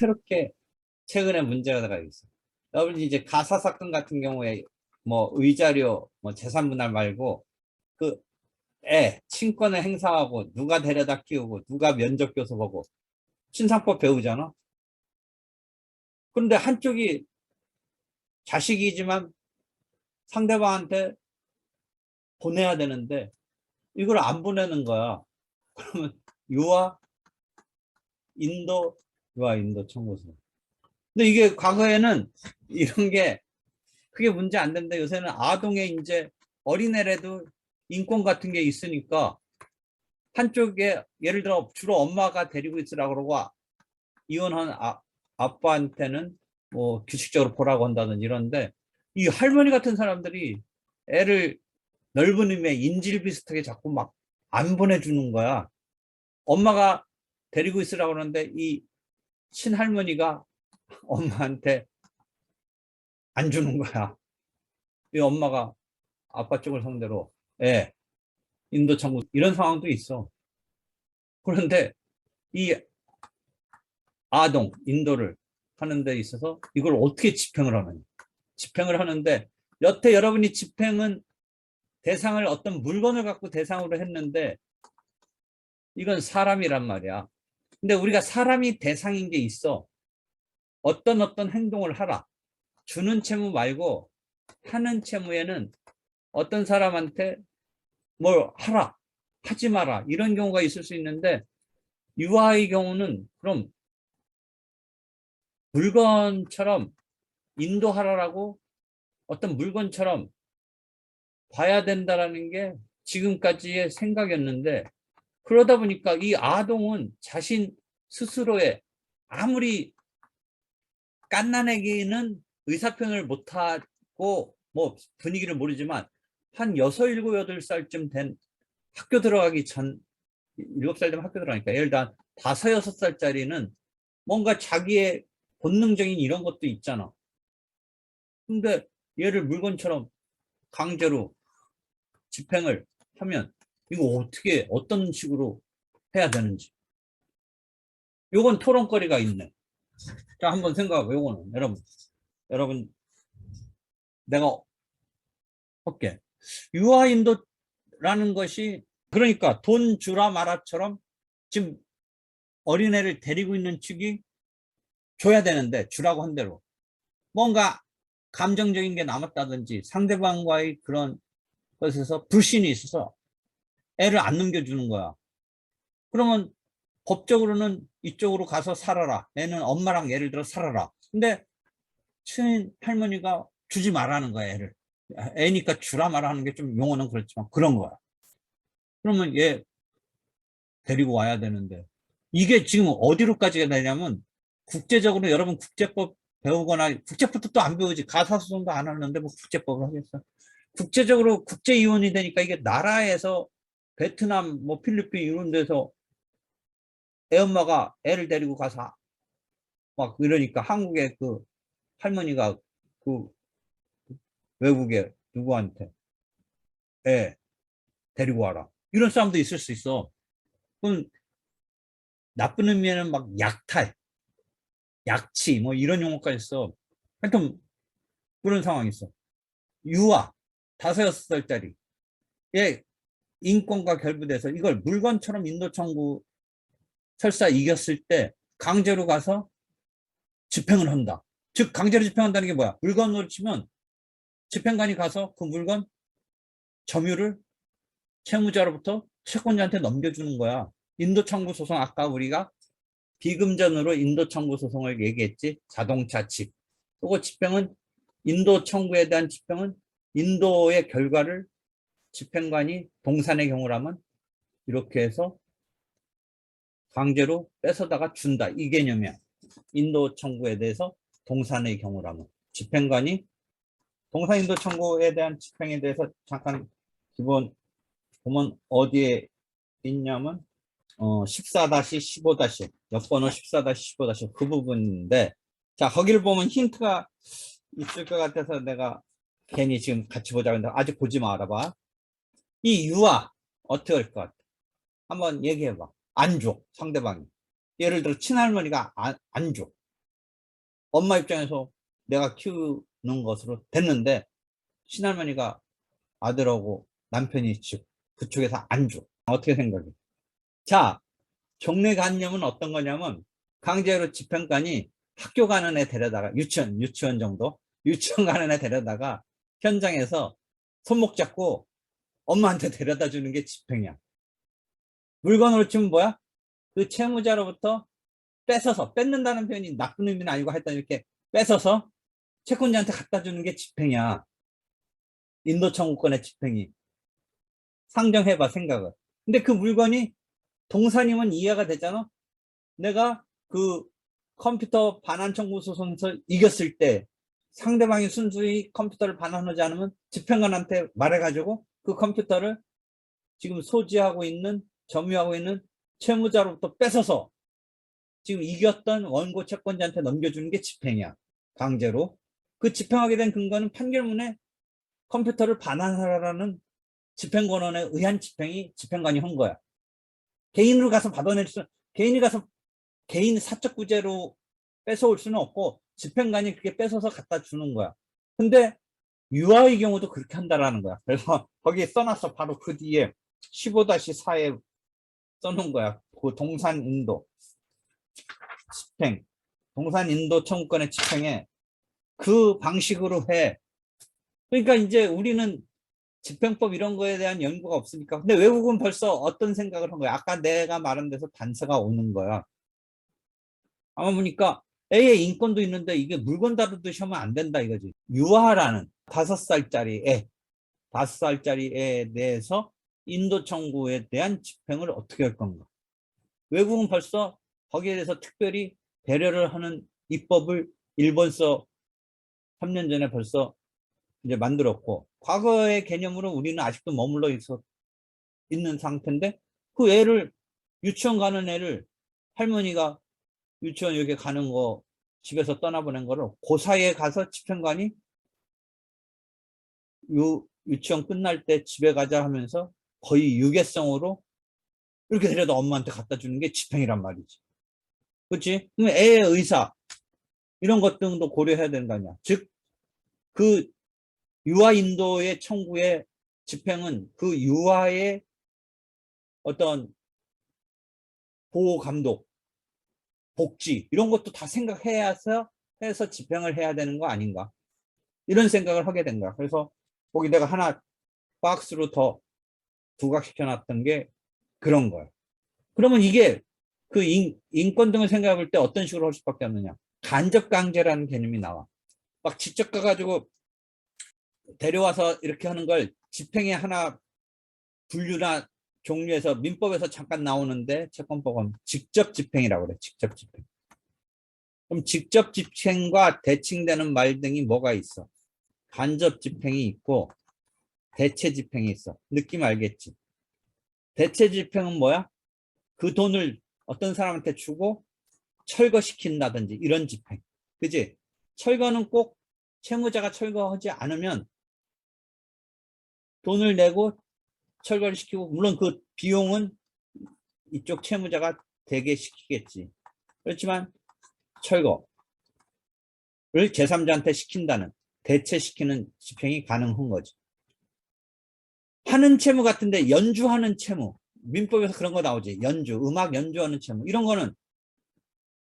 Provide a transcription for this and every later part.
그렇게 최근에 문제가 있어. 여러분 이제 가사 사건 같은 경우에 뭐 의자료, 뭐 재산분할 말고 그 애 친권을 행사하고 누가 데려다 키우고 누가 면접 교수 보고 신상법 배우잖아. 그런데 한쪽이 자식이지만 상대방한테 보내야 되는데 이걸 안 보내는 거야. 그러면 유아 인도 청구서. 근데 이게 과거에는 이런 게 그게 문제 안 되는데 요새는 아동의 이제 어린애라도 인권 같은 게 있으니까 한쪽에 예를 들어 주로 엄마가 데리고 있으라 그러고 이혼한 아빠한테는 뭐 규칙적으로 보라고 한다든 이런데 이 할머니 같은 사람들이 애를 넓은 의미에 인질 비슷하게 자꾸 막 안 보내주는 거야. 엄마가 데리고 있으라 그러는데 이 친할머니가 엄마한테 안 주는 거야. 이 엄마가 아빠 쪽을 상대로 인도 청구 이런 상황도 있어. 그런데 이 아동 인도를 하는 데 있어서 이걸 어떻게 집행을 하느냐. 집행을 하는데 여태 여러분이 집행은 대상을 어떤 물건을 갖고 대상으로 했는데 이건 사람이란 말이야. 근데 우리가 사람이 대상인 게 있어. 어떤 행동을 하라. 주는 채무 말고 하는 채무에는 어떤 사람한테 뭘 하라, 하지 마라 이런 경우가 있을 수 있는데 유아의 경우는 그럼 물건처럼 인도하라라고 어떤 물건처럼 봐야 된다라는 게 지금까지의 생각이었는데 그러다 보니까 이 아동은 자신 스스로의 아무리 갓난애기는 의사표현을 못하고 뭐 분위기를 모르지만 한 6, 7, 8살쯤 된 학교 들어가기 전 7살 되면 학교 들어가니까 예를 들어 5, 6살짜리는 뭔가 자기의 본능적인 이런 것도 있잖아. 근데 얘를 물건처럼 강제로 집행을 하면 이거 어떻게 어떤 식으로 해야 되는지 요건 토론거리가 있네. 자, 한번 생각해봐. 요거는 여러분 내가 할게. 유아인도라는 것이 그러니까 돈 주라 마라처럼 지금 어린애를 데리고 있는 측이 줘야 되는데 주라고 한 대로 뭔가 감정적인 게 남았다든지 상대방과의 그런 것에서 불신이 있어서 애를 안 넘겨주는 거야. 그러면 법적으로는 이쪽으로 가서 살아라. 애는 엄마랑 예를 들어 살아라. 근데 친할머니가 주지 말라는 거야, 애를. 애니까 주라 말아 하는 게 좀 용어는 그렇지만 그런 거야. 그러면 얘 데리고 와야 되는데 이게 지금 어디로까지 되냐면 국제적으로 여러분 국제법 배우거나 국제법도 또 안 배우지. 가사소송도 안 하는데 뭐 국제법을 하겠어. 국제적으로 국제이혼이 되니까 이게 나라에서 베트남 뭐 필리핀 이런 데서 애엄마가 애를 데리고 가서 막 이러니까 한국의 그 할머니가 그 외국에 누구한테 애 데리고 와라 이런 싸움도 있을 수 있어. 그럼 나쁜 의미에는 막 약탈, 약치 뭐 이런 용어까지 있어. 하여튼 그런 상황이 있어. 유아 5, 6살짜리 얘 인권과 결부돼서 이걸 물건처럼 인도 청구 설사 이겼을 때 강제로 가서 집행을 한다. 즉 강제로 집행한다는 게 뭐야? 물건으로 치면 집행관이 가서 그 물건 점유를 채무자로부터 채권자한테 넘겨주는 거야. 인도 청구 소송 아까 우리가 비금전으로 인도 청구 소송을 얘기했지. 자동차 집. 그리고 집행은 인도 청구에 대한 집행은 인도의 결과를 집행관이 동산의 경우라면 이렇게 해서 강제로 뺏어다가 준다. 이 개념이야. 인도 청구에 대해서 동산의 경우라면 집행관이 동산인도 청구에 대한 집행에 대해서 잠깐 기본 보면 어디에 있냐면 14-15- 옆번호 14-15- 그 부분인데 자 거기를 보면 힌트가 있을 것 같아서 내가 괜히 지금 같이 보자고 했는데 아직 보지 말아봐. 이 유아 어떻게 할 것 같아? 한번 얘기해봐. 안 줘. 상대방이. 예를 들어 친할머니가 안 줘. 엄마 입장에서 내가 키우는 것으로 됐는데 친할머니가 아들하고 남편이 그쪽에서 안 줘. 어떻게 생각해? 자, 종래간념은 어떤 거냐면 강제로 집행관이 학교 가는 애 데려다가 유치원 정도 유치원 가는 애 데려다가 현장에서 손목 잡고 엄마한테 데려다 주는 게 집행이야. 물건으로 치면 뭐야? 그 채무자로부터 뺏는다는 표현이 나쁜 의미는 아니고 하여튼 이렇게 뺏어서 채권자한테 갖다 주는 게 집행이야. 인도 청구권의 집행이. 상정해봐 생각을. 근데 그 물건이 동사님은 이해가 되잖아. 내가 그 컴퓨터 반환 청구 소송에서 이겼을 때 상대방이 순수히 컴퓨터를 반환하지 않으면 집행관한테 말해가지고 그 컴퓨터를 지금 소지하고 있는 점유하고 있는 채무자로부터 뺏어서 지금 이겼던 원고 채권자한테 넘겨주는 게 집행이야. 강제로. 그 집행하게 된 근거는 판결문에 컴퓨터를 반환하라는 집행권원에 의한 집행이 집행관이 한 거야. 개인으로 가서 받아낼 수, 개인이 가서 개인 사적 구제로 뺏어올 수는 없고 집행관이 그게 뺏어서 갖다 주는 거야. 근데 유아의 경우도 그렇게 한다라는 거야. 그래서 거기에 써놨어. 바로 그 뒤에 15-4에 써놓은 거야. 그 동산인도 집행, 동산인도 청구권의 집행에 그 방식으로 해. 그러니까 이제 우리는 집행법 이런 거에 대한 연구가 없으니까. 근데 외국은 벌써 어떤 생각을 한 거야. 아까 내가 말한 데서 단서가 오는 거야. 아마 보니까 애의 인권도 있는데 이게 물건 다루듯이 하면 안 된다 이거지. 유아라는 5살짜리 애, 5살짜리 애에 대해서 인도 청구에 대한 집행을 어떻게 할 건가. 외국은 벌써 거기에 대해서 특별히 배려를 하는 입법을 일본서 3년 전에 벌써 이제 만들었고, 과거의 개념으로 우리는 아직도 머물러 있는 상태인데, 그 애를, 유치원 가는 애를 할머니가 유치원 이렇게 가는 거 집에서 떠나보낸 거를 그 사이에 가서 집행관이 유치원 끝날 때 집에 가자 하면서 거의 유괴성으로 이렇게 데려다 엄마한테 갖다 주는 게 집행이란 말이지. 그렇지? 그럼 애의 의사 이런 것 등도 고려해야 되는 거 아니야. 즉 그 유아 인도의 청구의 집행은 그 유아의 어떤 보호 감독, 복지 이런 것도 다 생각해서 해서 집행을 해야 되는 거 아닌가. 이런 생각을 하게 된 거야. 그래서 거기 내가 하나 박스로 더 부각시켜 놨던 게 그런 거야. 그러면 이게 그 인권 등을 생각해 볼 때 어떤 식으로 할 수밖에 없느냐. 간접 강제라는 개념이 나와. 막 직접 가가지고 데려와서 이렇게 하는 걸 집행의 하나 분류나 종류에서 민법에서 잠깐 나오는데 채권법은 직접 집행이라고 그래. 직접 집행. 그럼 직접 집행과 대칭되는 말 등이 뭐가 있어? 간접 집행이 있고 대체 집행이 있어. 느낌 알겠지? 대체 집행은 뭐야? 그 돈을 어떤 사람한테 주고 철거시킨다든지 이런 집행. 그지? 철거는 꼭 채무자가 철거하지 않으면 돈을 내고 철거를 시키고, 물론 그 비용은 이쪽 채무자가 대게 시키겠지. 그렇지만 철거를 제3자한테 시킨다는, 대체시키는 집행이 가능한 거지. 하는 채무 같은데 연주하는 채무, 민법에서 그런 거 나오지. 음악 연주하는 채무 이런 거는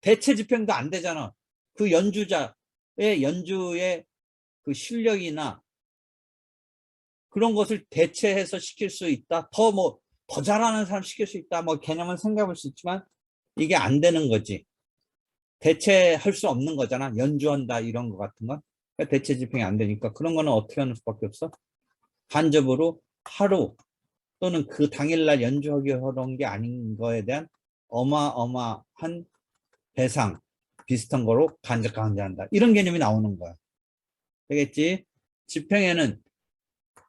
대체 집행도 안 되잖아. 그 연주자의 연주의 그 실력이나 그런 것을 대체해서 시킬 수 있다. 더 잘하는 사람 시킬 수 있다. 뭐 개념은 생각할 수 있지만 이게 안 되는 거지. 대체할 수 없는 거잖아. 연주한다 이런 거 같은 건. 그러니까 대체 집행이 안 되니까 그런 거는 어떻게 하는 수밖에 없어? 간접으로 하루 또는 그 당일날 연주하기 어려운 게 아닌 거에 대한 어마어마한 배상 비슷한 거로 간접 강제한다. 이런 개념이 나오는 거야. 되겠지? 집행에는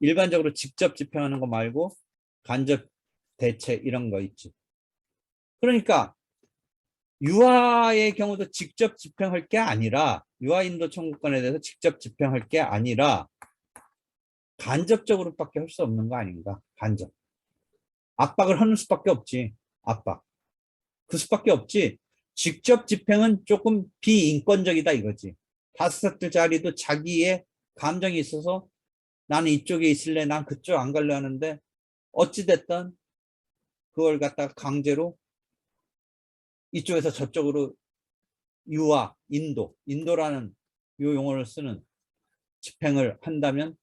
일반적으로 직접 집행하는 거 말고 간접 대체 이런 거 있지. 그러니까 유아의 경우도 직접 집행할 게 아니라, 유아인도 청구권에 대해서 직접 집행할 게 아니라 간접적으로밖에 할 수 없는 거 아닌가. 간접 압박을 하는 수밖에 없지. 압박 그 수밖에 없지. 직접 집행은 조금 비인권적이다 이거지. 5살짜리도 자기의 감정이 있어서 나는 이쪽에 있을래, 난 그쪽 안 갈래 하는데 어찌됐든 그걸 갖다가 강제로 이쪽에서 저쪽으로 유아, 인도라는 요 용어를 쓰는 집행을 한다면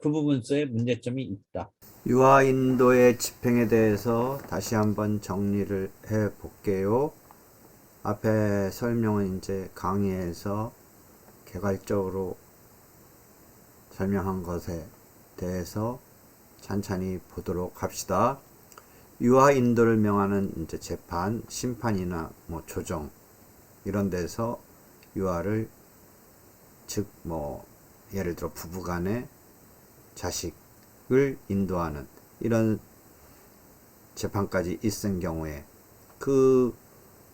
그 부분서의 문제점이 있다. 유아 인도의 집행에 대해서 다시 한번 정리를 해 볼게요. 앞에 설명은 이제 강의에서 개괄적으로 설명한 것에 대해서 찬찬히 보도록 합시다. 유아 인도를 명하는 이제 재판, 심판이나 뭐 조정 이런 데서 유아를 즉 뭐 예를 들어 부부간에 자식을 인도하는 이런 재판까지 있은 경우에 그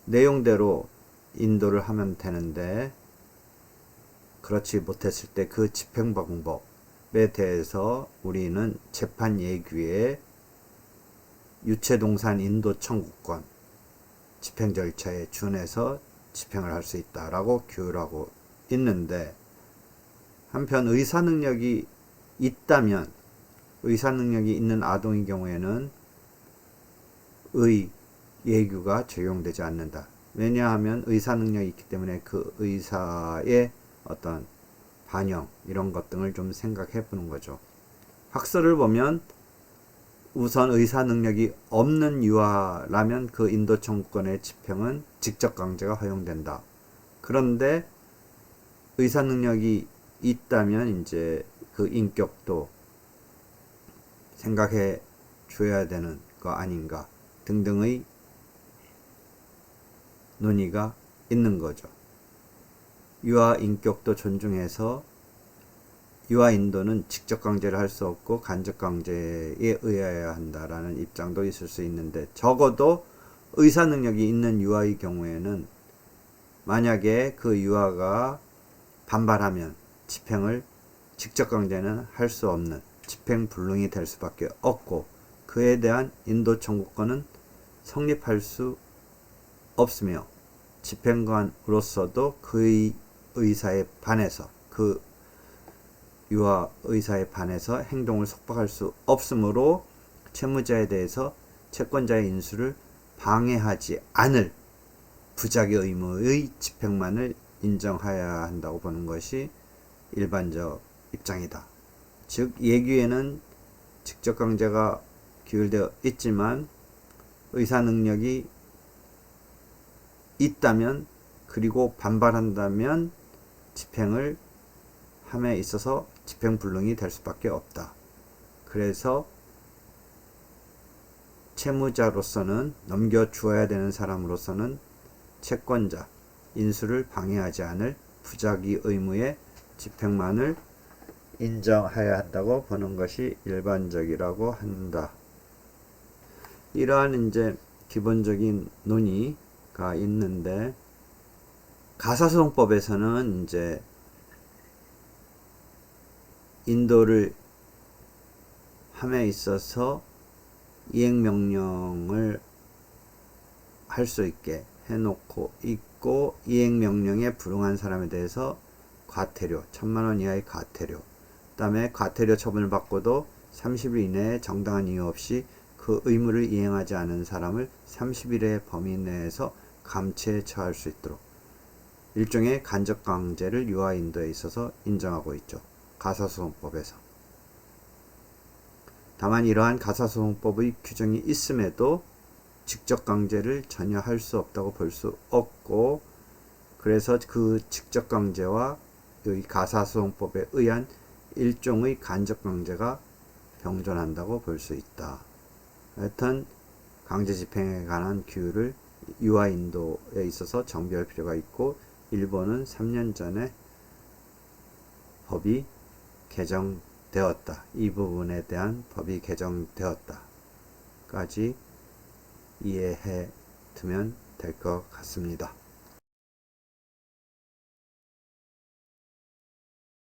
내용대로 인도를 하면 되는데 그렇지 못했을 때 그 집행 방법에 대해서 우리는 재판 예규에 유체동산 인도 청구권 집행 절차에 준해서 집행을 할 수 있다라고 규율하고 있는데 한편 의사능력이 있다면 의사능력이 있는 아동의 경우에는 예규가 적용되지 않는다. 왜냐하면 의사능력이 있기 때문에 그 의사의 어떤 반영 이런 것 등을 좀 생각해 보는 거죠. 학설을 보면 우선 의사능력이 없는 유아라면 그 인도 청구권의 집행은 직접 강제가 허용된다. 그런데 의사능력이 있다면 이제 그 인격도 생각해 줘야 되는 거 아닌가 등등의 논의가 있는 거죠. 유아 인격도 존중해서 유아 인도는 직접 강제를 할 수 없고 간접 강제에 의해야 한다라는 입장도 있을 수 있는데 적어도 의사 능력이 있는 유아의 경우에는 만약에 그 유아가 반발하면 집행을 직접 강제는 할 수 없는 집행 불능이 될 수밖에 없고 그에 대한 인도 청구권은 성립할 수 없으며 집행관으로서도 그의 의사에 반해서 그 유아 의사에 반해서 행동을 속박할 수 없으므로 채무자에 대해서 채권자의 인수를 방해하지 않을 부작위 의무의 집행만을 인정해야 한다고 보는 것이 일반적 입장이다. 즉 예규에는 직접 강제가 규율되어 있지만 의사 능력이 있다면 그리고 반발한다면 집행을 함에 있어서 집행불능이 될 수밖에 없다. 그래서 채무자로서는 넘겨주어야 되는 사람으로서는 채권자, 인수를 방해하지 않을 부작위 의무의 집행만을 인정해야 한다고 보는 것이 일반적이라고 한다. 이러한 이제 기본적인 논의가 있는데 가사소송법에서는 이제 인도를 함에 있어서 이행명령을 할 수 있게 해놓고 있고 이행명령에 불응한 사람에 대해서 과태료 10,000원 이하의 과태료 그 다음에 과태료 처분을 받고도 30일 이내에 정당한 이유 없이 그 의무를 이행하지 않은 사람을 30일의 범위 내에서 감체에 처할 수 있도록 일종의 간접 강제를 유아 인도에 있어서 인정하고 있죠. 가사소송법에서. 다만 이러한 가사소송법의 규정이 있음에도 직접 강제를 전혀 할 수 없다고 볼 수 없고 그래서 그 직접 강제와 이 가사소송법에 의한 일종의 간접 강제가 병존한다고 볼 수 있다. 하여튼 강제 집행에 관한 규율을 유아 인도에 있어서 정비할 필요가 있고 일본은 3년 전에 법이 개정되었다. 이 부분에 대한 법이 개정되었다. 까지 이해해 두면 될 것 같습니다.